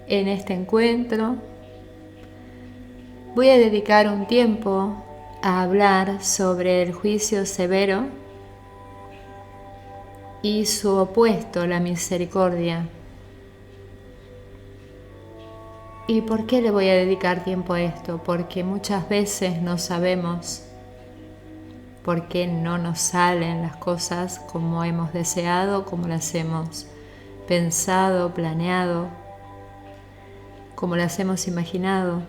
En este encuentro voy a dedicar un tiempo a hablar sobre el juicio severo y su opuesto, la misericordia. ¿Y por qué le voy a dedicar tiempo a esto? Porque muchas veces no sabemos por qué no nos salen las cosas como hemos deseado, como las hemos pensado, planeado, como las hemos imaginado.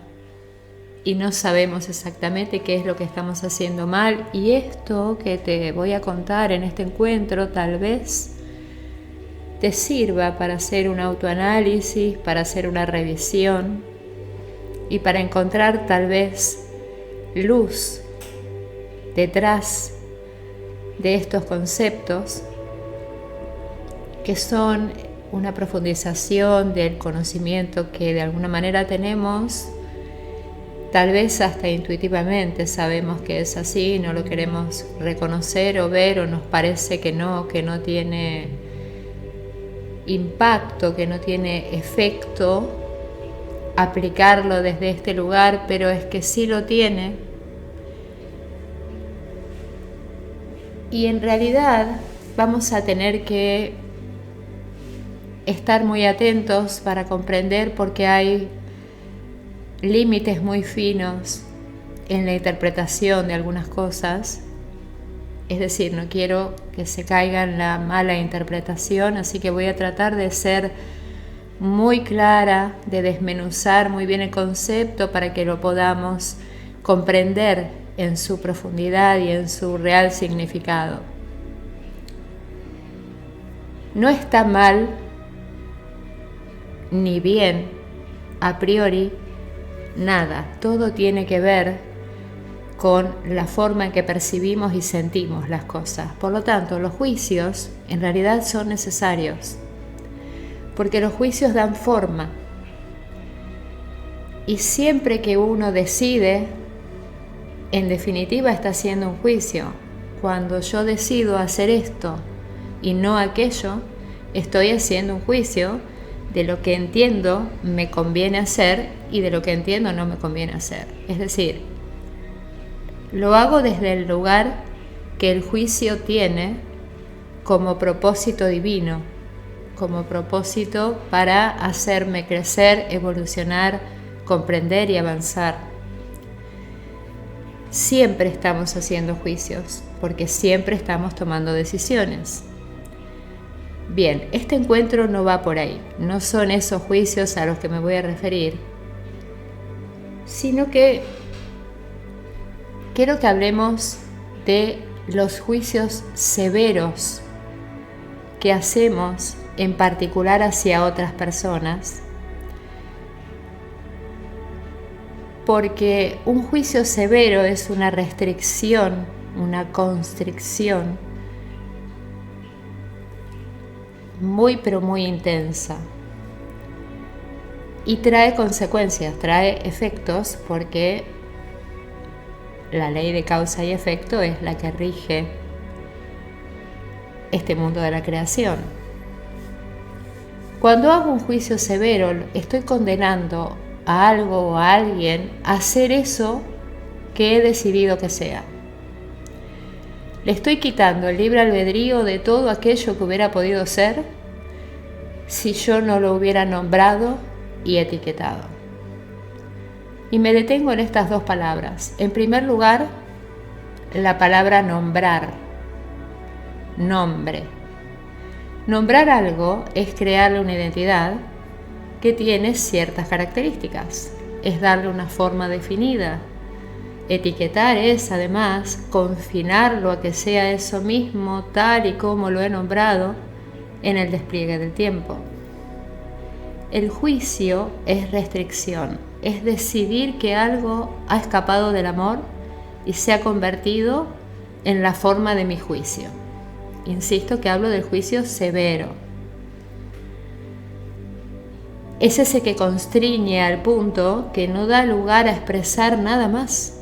Y no sabemos exactamente qué es lo que estamos haciendo mal. Y esto que te voy a contar en este encuentro tal vez te sirva para hacer un autoanálisis, para hacer una revisión y para encontrar tal vez luz detrás de estos conceptos que son una profundización del conocimiento que de alguna manera tenemos, tal vez hasta intuitivamente sabemos que es así, no lo queremos reconocer o ver, o nos parece que no tiene impacto, que no tiene efecto aplicarlo desde este lugar, pero es que sí lo tiene. Y en realidad vamos a tener que estar muy atentos para comprender, porque hay límites muy finos en la interpretación de algunas cosas. Es decir, no quiero que se caiga en la mala interpretación, así que voy a tratar de ser muy clara, de desmenuzar muy bien el concepto para que lo podamos comprender en su profundidad y en su real significado. No está mal ni bien a priori nada, todo tiene que ver con la forma en que percibimos y sentimos las cosas. Por lo tanto, los juicios en realidad son necesarios, porque los juicios dan forma. Y siempre que uno decide, en definitiva está haciendo un juicio. Cuando yo decido hacer esto y no aquello, estoy haciendo un juicio de lo que entiendo me conviene hacer y de lo que entiendo no me conviene hacer. Es decir, lo hago desde el lugar que el juicio tiene como propósito divino, como propósito para hacerme crecer, evolucionar, comprender y avanzar. Siempre estamos haciendo juicios, porque siempre estamos tomando decisiones. Bien, este encuentro no va por ahí, no son esos juicios a los que me voy a referir, sino que quiero que hablemos de los juicios severos que hacemos en particular hacia otras personas, porque un juicio severo es una restricción, una constricción muy pero muy intensa y trae consecuencias, trae efectos, porque la ley de causa y efecto es la que rige este mundo de la creación. Cuando hago un juicio severo, estoy condenando a algo o a alguien a hacer eso que he decidido que sea. Le estoy quitando el libre albedrío de todo aquello que hubiera podido ser si yo no lo hubiera nombrado y etiquetado. Y me detengo en estas dos palabras. En primer lugar, la palabra nombrar. Nombre. Nombrar algo es crearle una identidad que tiene ciertas características. Es darle una forma definida. Etiquetar es, además, confinarlo a que sea eso mismo, tal y como lo he nombrado en el despliegue del tiempo. El juicio es restricción, es decidir que algo ha escapado del amor y se ha convertido en la forma de mi juicio. Insisto que hablo del juicio severo. Es ese que constriñe al punto que no da lugar a expresar nada más.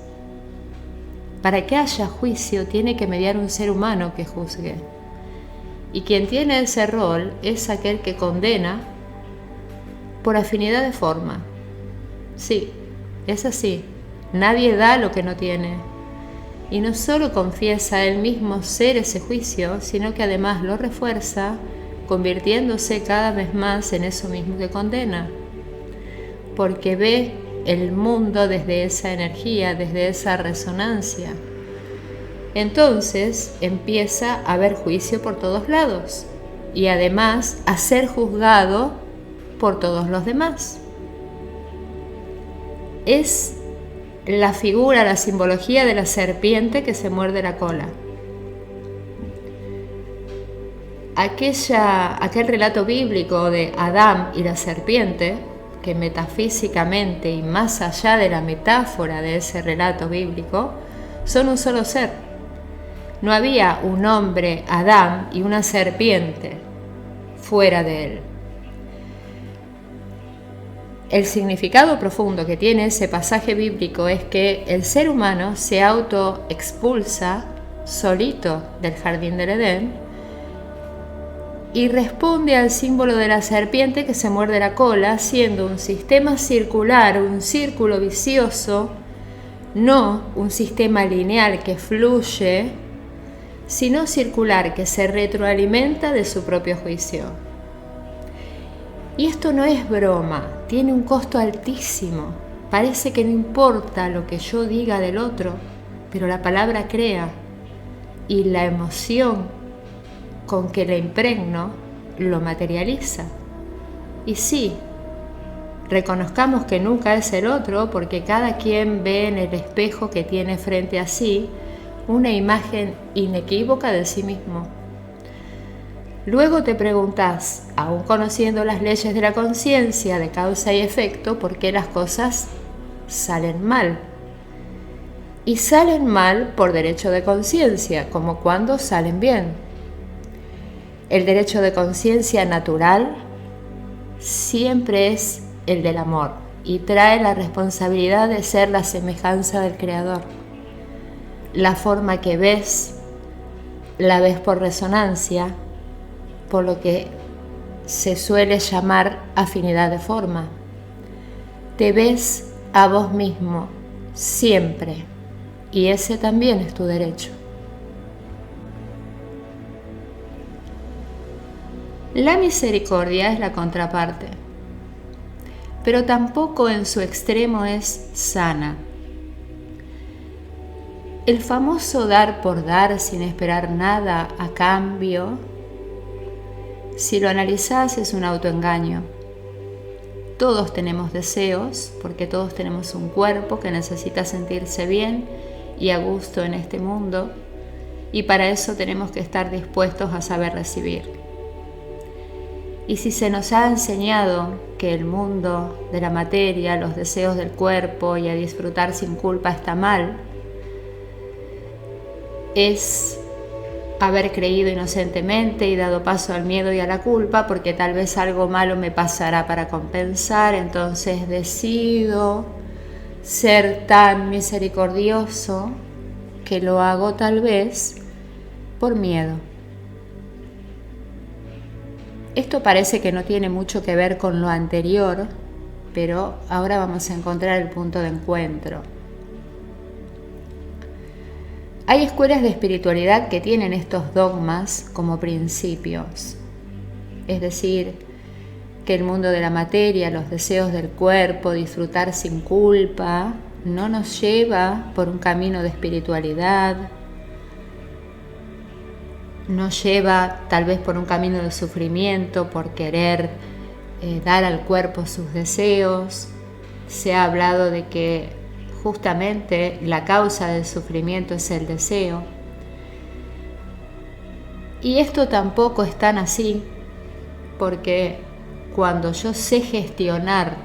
Para que haya juicio tiene que mediar un ser humano que juzgue. Y quien tiene ese rol es aquel que condena por afinidad de forma. Sí, es así. Nadie da lo que no tiene. Y no solo confiesa él mismo ser ese juicio, sino que además lo refuerza, convirtiéndose cada vez más en eso mismo que condena. Porque ve el mundo desde esa energía, desde esa resonancia. Entonces empieza a haber juicio por todos lados y además a ser juzgado por todos los demás. Es la figura, la simbología de la serpiente que se muerde la cola. Aquel relato bíblico de Adán y la serpiente, que metafísicamente y más allá de la metáfora de ese relato bíblico, son un solo ser. No había un hombre, Adán, y una serpiente fuera de él. El significado profundo que tiene ese pasaje bíblico es que el ser humano se autoexpulsa solito del jardín del Edén y responde al símbolo de la serpiente que se muerde la cola, siendo un sistema circular, un círculo vicioso, no un sistema lineal que fluye, sino circular que se retroalimenta de su propio juicio. Y esto no es broma, tiene un costo altísimo. Parece que no importa lo que yo diga del otro, pero la palabra crea y la emoción con que la impregno lo materializa. Y sí, reconozcamos que nunca es el otro porque cada quien ve en el espejo que tiene frente a sí una imagen inequívoca de sí mismo. Luego te preguntás, aún conociendo las leyes de la conciencia de causa y efecto, por qué las cosas salen mal. Y salen mal por derecho de conciencia, como cuando salen bien. El derecho de conciencia natural siempre es el del amor y trae la responsabilidad de ser la semejanza del Creador. La forma que ves, la ves por resonancia, por lo que se suele llamar afinidad de forma. Te ves a vos mismo siempre y ese también es tu derecho. La misericordia es la contraparte, pero tampoco en su extremo es sana. El famoso dar por dar sin esperar nada a cambio, si lo analizás, es un autoengaño. Todos tenemos deseos, porque todos tenemos un cuerpo que necesita sentirse bien y a gusto en este mundo, y para eso tenemos que estar dispuestos a saber recibir. Y si se nos ha enseñado que el mundo de la materia, los deseos del cuerpo y a disfrutar sin culpa está mal, es haber creído inocentemente y dado paso al miedo y a la culpa porque tal vez algo malo me pasará para compensar, entonces decido ser tan misericordioso que lo hago tal vez por miedo. Esto parece que no tiene mucho que ver con lo anterior, pero ahora vamos a encontrar el punto de encuentro. Hay escuelas de espiritualidad que tienen estos dogmas como principios, es decir, que el mundo de la materia, los deseos del cuerpo, disfrutar sin culpa, no nos lleva por un camino de espiritualidad, nos lleva tal vez por un camino de sufrimiento, por querer dar al cuerpo sus deseos. Se ha hablado de que justamente la causa del sufrimiento es el deseo. Y esto tampoco es tan así, porque cuando yo sé gestionar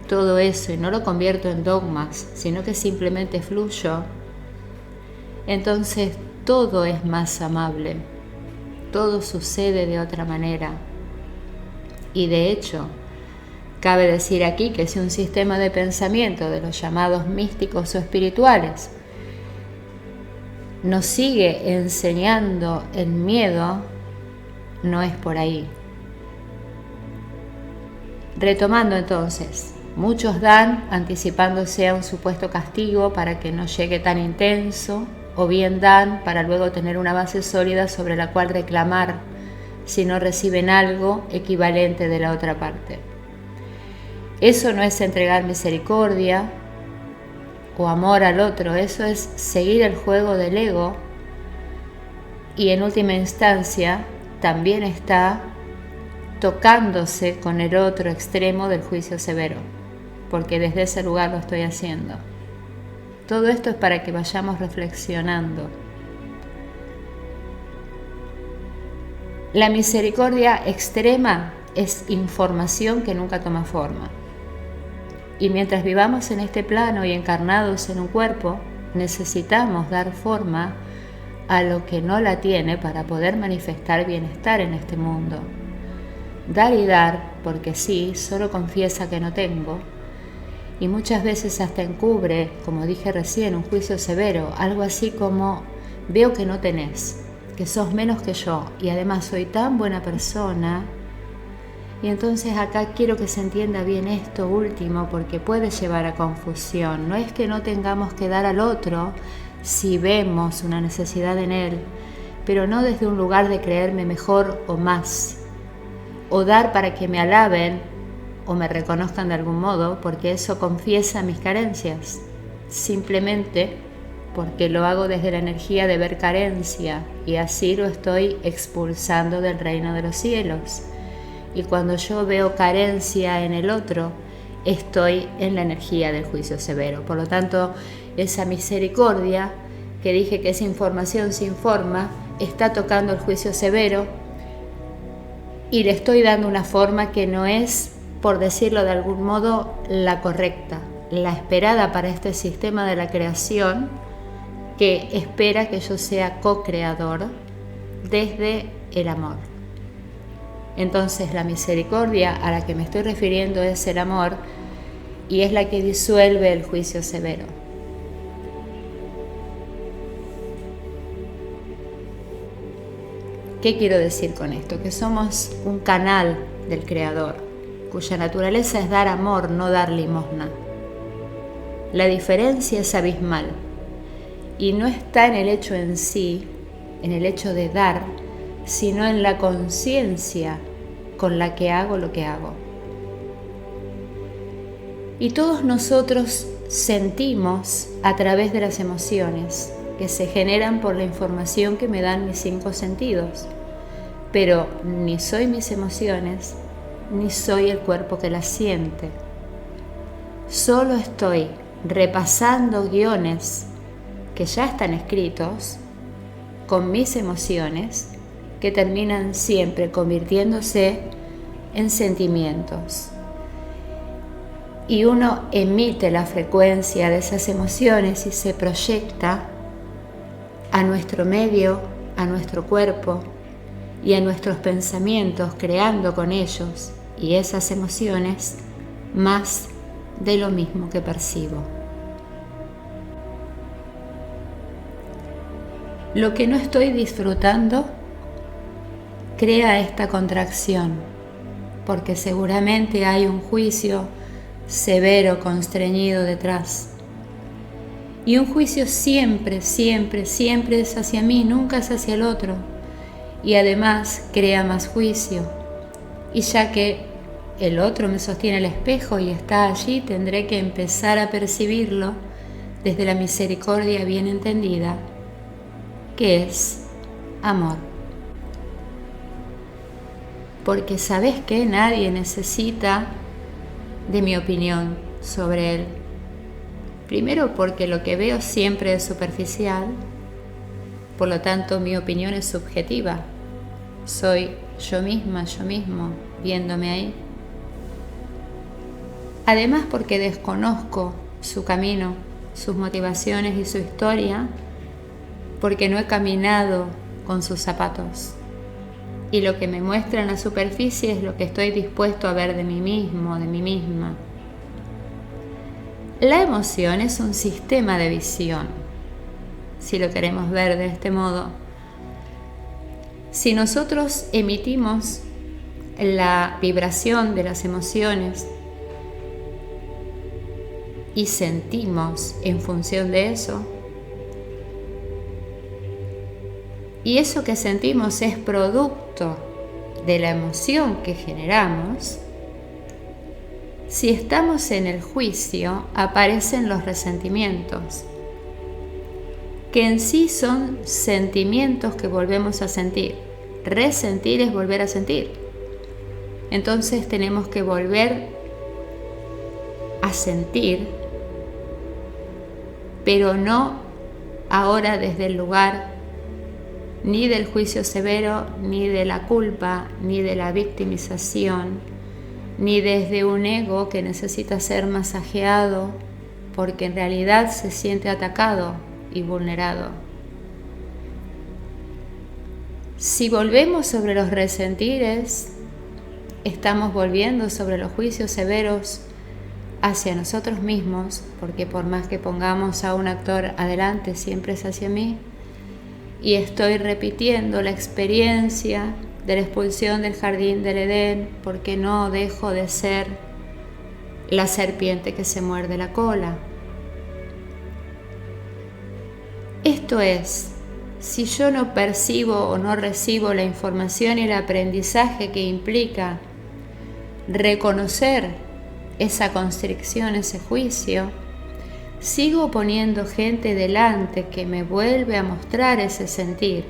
todo eso y no lo convierto en dogmas, sino que simplemente fluyo, entonces todo es más amable, todo sucede de otra manera. Y de hecho, cabe decir aquí que si un sistema de pensamiento de los llamados místicos o espirituales nos sigue enseñando el miedo, no es por ahí. Retomando entonces, muchos dan anticipándose a un supuesto castigo para que no llegue tan intenso, o bien dan para luego tener una base sólida sobre la cual reclamar si no reciben algo equivalente de la otra parte. Eso no es entregar misericordia o amor al otro, eso es seguir el juego del ego, y en última instancia también está tocándose con el otro extremo del juicio severo, porque desde ese lugar lo estoy haciendo. Todo esto es para que vayamos reflexionando. La misericordia extrema es información que nunca toma forma. Y mientras vivamos en este plano y encarnados en un cuerpo, necesitamos dar forma a lo que no la tiene para poder manifestar bienestar en este mundo. Dar y dar, porque sí, solo confiesa que no tengo, y muchas veces hasta encubre, como dije recién, un juicio severo, algo así como: veo que no tenés, que sos menos que yo, y además soy tan buena persona. Y entonces acá quiero que se entienda bien esto último, porque puede llevar a confusión. No es que no tengamos que dar al otro si vemos una necesidad en él, pero no desde un lugar de creerme mejor o más, o dar para que me alaben o me reconozcan de algún modo, porque eso confiesa mis carencias, simplemente porque lo hago desde la energía de ver carencia, y así lo estoy expulsando del reino de los cielos. Y cuando yo veo carencia en el otro, estoy en la energía del juicio severo. Por lo tanto, esa misericordia, que dije que es información sin forma, está tocando el juicio severo, y le estoy dando una forma que no es, por decirlo de algún modo, la correcta, la esperada para este sistema de la creación, que espera que yo sea co-creador desde el amor. Entonces la misericordia a la que me estoy refiriendo es el amor, y es la que disuelve el juicio severo. ¿Qué quiero decir con esto? Que somos un canal del Creador, cuya naturaleza es dar amor, no dar limosna. La diferencia es abismal, y no está en el hecho en sí, en el hecho de dar, sino en la conciencia con la que hago lo que hago. Y todos nosotros sentimos a través de las emociones que se generan por la información que me dan mis 5 sentidos, pero ni soy mis emociones, ni soy el cuerpo que las siente. Solo estoy repasando guiones que ya están escritos con mis emociones, que terminan siempre convirtiéndose en sentimientos. Y uno emite la frecuencia de esas emociones y se proyecta a nuestro medio, a nuestro cuerpo y a nuestros pensamientos, creando con ellos y esas emociones más de lo mismo que percibo. Lo que no estoy disfrutando crea esta contracción, porque seguramente hay un juicio severo, constreñido detrás. Y un juicio siempre, siempre, siempre es hacia mí, nunca es hacia el otro. Y además crea más juicio. Y ya que el otro me sostiene el espejo y está allí, tendré que empezar a percibirlo desde la misericordia bien entendida, que es amor. Porque ¿sabes qué? Nadie necesita de mi opinión sobre él. Primero porque lo que veo siempre es superficial, por lo tanto mi opinión es subjetiva. Soy yo misma, yo mismo, viéndome ahí. Además porque desconozco su camino, sus motivaciones y su historia, porque no he caminado con sus zapatos. Y lo que me muestra en la superficie es lo que estoy dispuesto a ver de mí mismo, de mí misma. La emoción es un sistema de visión, si lo queremos ver de este modo. Si nosotros emitimos la vibración de las emociones y sentimos en función de eso. Y eso que sentimos es producto de la emoción que generamos. Si estamos en el juicio, aparecen los resentimientos, que en sí son sentimientos que volvemos a sentir. Resentir es volver a sentir. Entonces tenemos que volver a sentir, pero no ahora desde el lugar ni del juicio severo, ni de la culpa, ni de la victimización, ni desde un ego que necesita ser masajeado porque en realidad se siente atacado y vulnerado. Si volvemos sobre los resentires, estamos volviendo sobre los juicios severos hacia nosotros mismos, porque por más que pongamos a un actor adelante, siempre es hacia mí, y estoy repitiendo la experiencia de la expulsión del jardín del Edén, porque no dejo de ser la serpiente que se muerde la cola. Esto es, si yo no percibo o no recibo la información y el aprendizaje que implica reconocer esa constricción, ese juicio, sigo poniendo gente delante que me vuelve a mostrar ese sentir,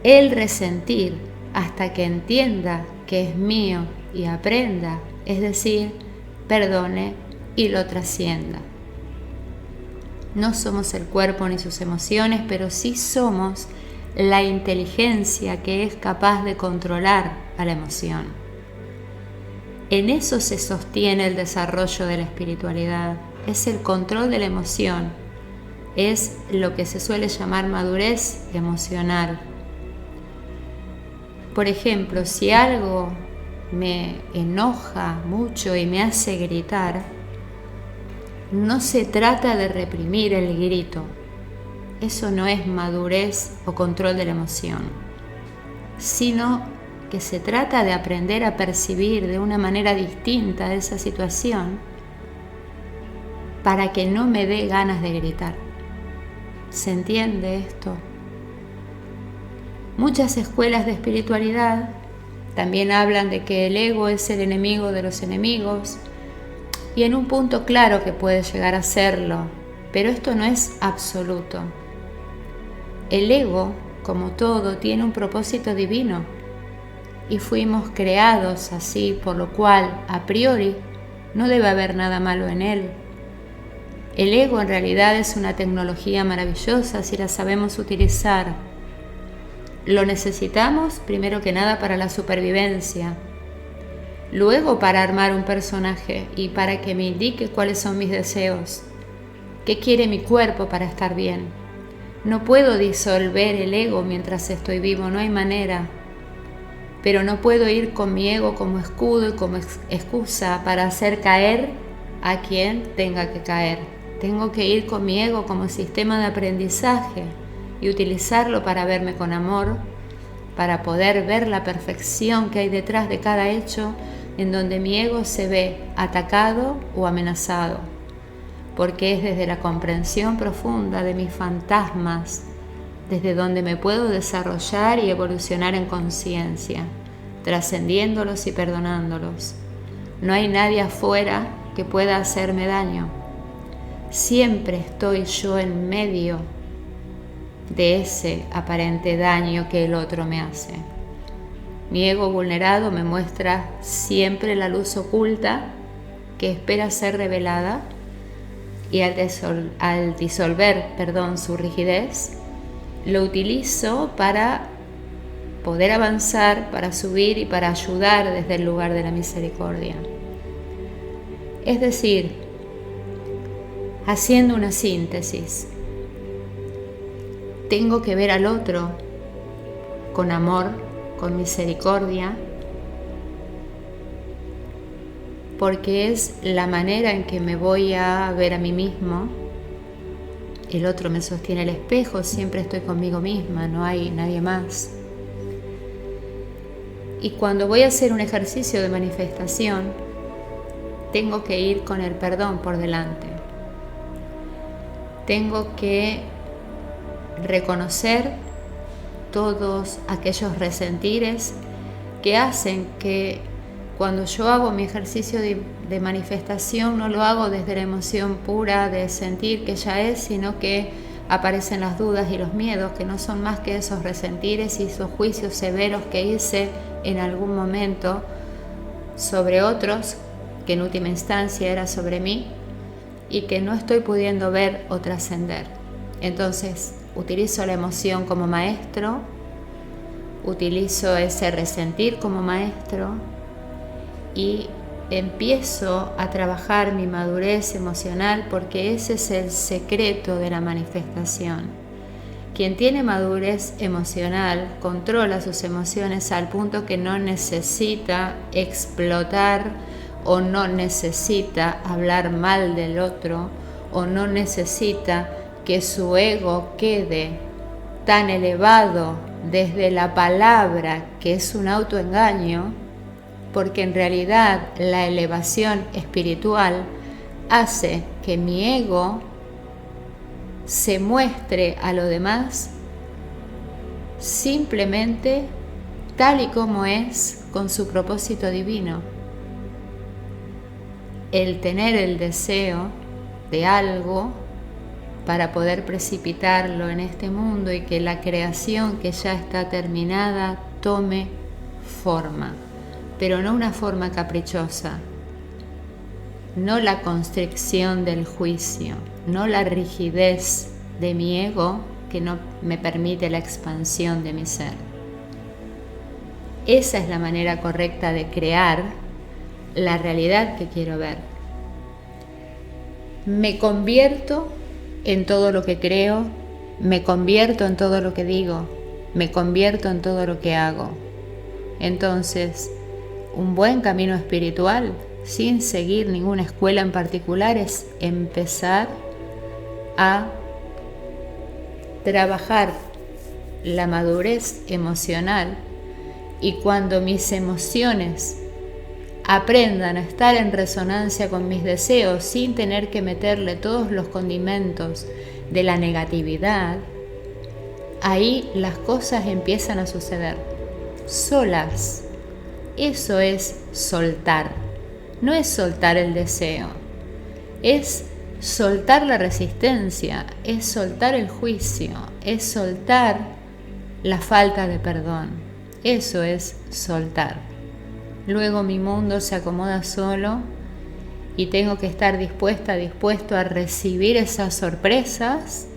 el resentir, hasta que entienda que es mío y aprenda, es decir, perdone y lo trascienda. No somos el cuerpo ni sus emociones, pero sí somos la inteligencia que es capaz de controlar a la emoción. En eso se sostiene el desarrollo de la espiritualidad. Es el control de la emoción, es lo que se suele llamar madurez emocional. Por ejemplo, si algo me enoja mucho y me hace gritar, no se trata de reprimir el grito. Eso no es madurez o control de la emoción, sino que se trata de aprender a percibir de una manera distinta esa situación para que no me dé ganas de gritar. ¿Se entiende esto? Muchas escuelas de espiritualidad también hablan de que el ego es el enemigo de los enemigos, y en un punto claro que puede llegar a serlo, pero esto no es absoluto. El ego, como todo, tiene un propósito divino y fuimos creados así, por lo cual, a priori, no debe haber nada malo en él. El ego en realidad es una tecnología maravillosa si la sabemos utilizar. Lo necesitamos primero que nada para la supervivencia, luego para armar un personaje y para que me indique cuáles son mis deseos, qué quiere mi cuerpo para estar bien. No puedo disolver el ego mientras estoy vivo, no hay manera. Pero no puedo ir con mi ego como escudo y como excusa para hacer caer a quien tenga que caer. Tengo que ir con mi ego como sistema de aprendizaje y utilizarlo para verme con amor, para poder ver la perfección que hay detrás de cada hecho en donde mi ego se ve atacado o amenazado, porque es desde la comprensión profunda de mis fantasmas desde donde me puedo desarrollar y evolucionar en conciencia, trascendiéndolos y perdonándolos. No hay nadie afuera que pueda hacerme daño. Siempre estoy yo en medio de ese aparente daño que el otro me hace. Mi ego vulnerado me muestra siempre la luz oculta que espera ser revelada, y al disolver su rigidez, lo utilizo para poder avanzar, para subir y para ayudar desde el lugar de la misericordia. Es decir, haciendo una síntesis, tengo que ver al otro con amor, con misericordia, porque es la manera en que me voy a ver a mí mismo. El otro me sostiene el espejo, siempre estoy conmigo misma, no hay nadie más. Y cuando voy a hacer un ejercicio de manifestación, tengo que ir con el perdón por delante. Tengo que reconocer todos aquellos resentires que hacen que cuando yo hago mi ejercicio de manifestación no lo hago desde la emoción pura de sentir que ya es, sino que aparecen las dudas y los miedos, que no son más que esos resentires y esos juicios severos que hice en algún momento sobre otros, que en última instancia era sobre mí, y que no estoy pudiendo ver o trascender. Entonces, utilizo la emoción como maestro, utilizo ese resentir como maestro y empiezo a trabajar mi madurez emocional, porque ese es el secreto de la manifestación. Quien tiene madurez emocional controla sus emociones al punto que no necesita explotar o no necesita hablar mal del otro o no necesita que su ego quede tan elevado desde la palabra, que es un autoengaño, porque en realidad la elevación espiritual hace que mi ego se muestre a lo demás simplemente tal y como es, con su propósito divino. El tener el deseo de algo para poder precipitarlo en este mundo y que la creación que ya está terminada tome forma, pero no una forma caprichosa, no la constricción del juicio, no la rigidez de mi ego que no me permite la expansión de mi ser. Esa es la manera correcta de crear la realidad que quiero ver. Me convierto en todo lo que creo, me convierto en todo lo que digo, me convierto en todo lo que hago. Entonces, un buen camino espiritual, sin seguir ninguna escuela en particular, es empezar a trabajar la madurez emocional, y cuando mis emociones aprendan a estar en resonancia con mis deseos sin tener que meterle todos los condimentos de la negatividad, ahí las cosas empiezan a suceder solas. Eso es soltar. No es soltar el deseo, es soltar la resistencia, es soltar el juicio, es soltar la falta de perdón. Eso es soltar. Luego mi mundo se acomoda solo y tengo que estar dispuesto a recibir esas sorpresas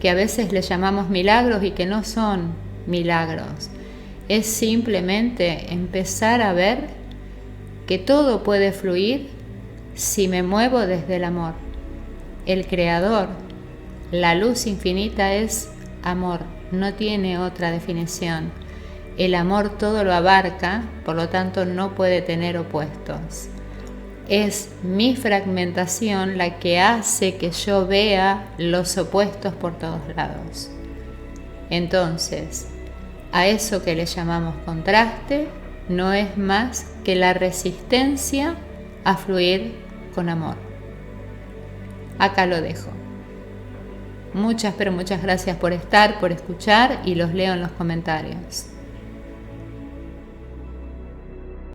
que a veces le llamamos milagros y que no son milagros. Es simplemente empezar a ver que todo puede fluir si me muevo desde el amor. El creador, la luz infinita, es amor, no tiene otra definición. El amor todo lo abarca, por lo tanto no puede tener opuestos. Es mi fragmentación la que hace que yo vea los opuestos por todos lados. Entonces, a eso que le llamamos contraste no es más que la resistencia a fluir con amor. Acá lo dejo. Muchas, pero muchas gracias por estar, por escuchar, y los leo en los comentarios.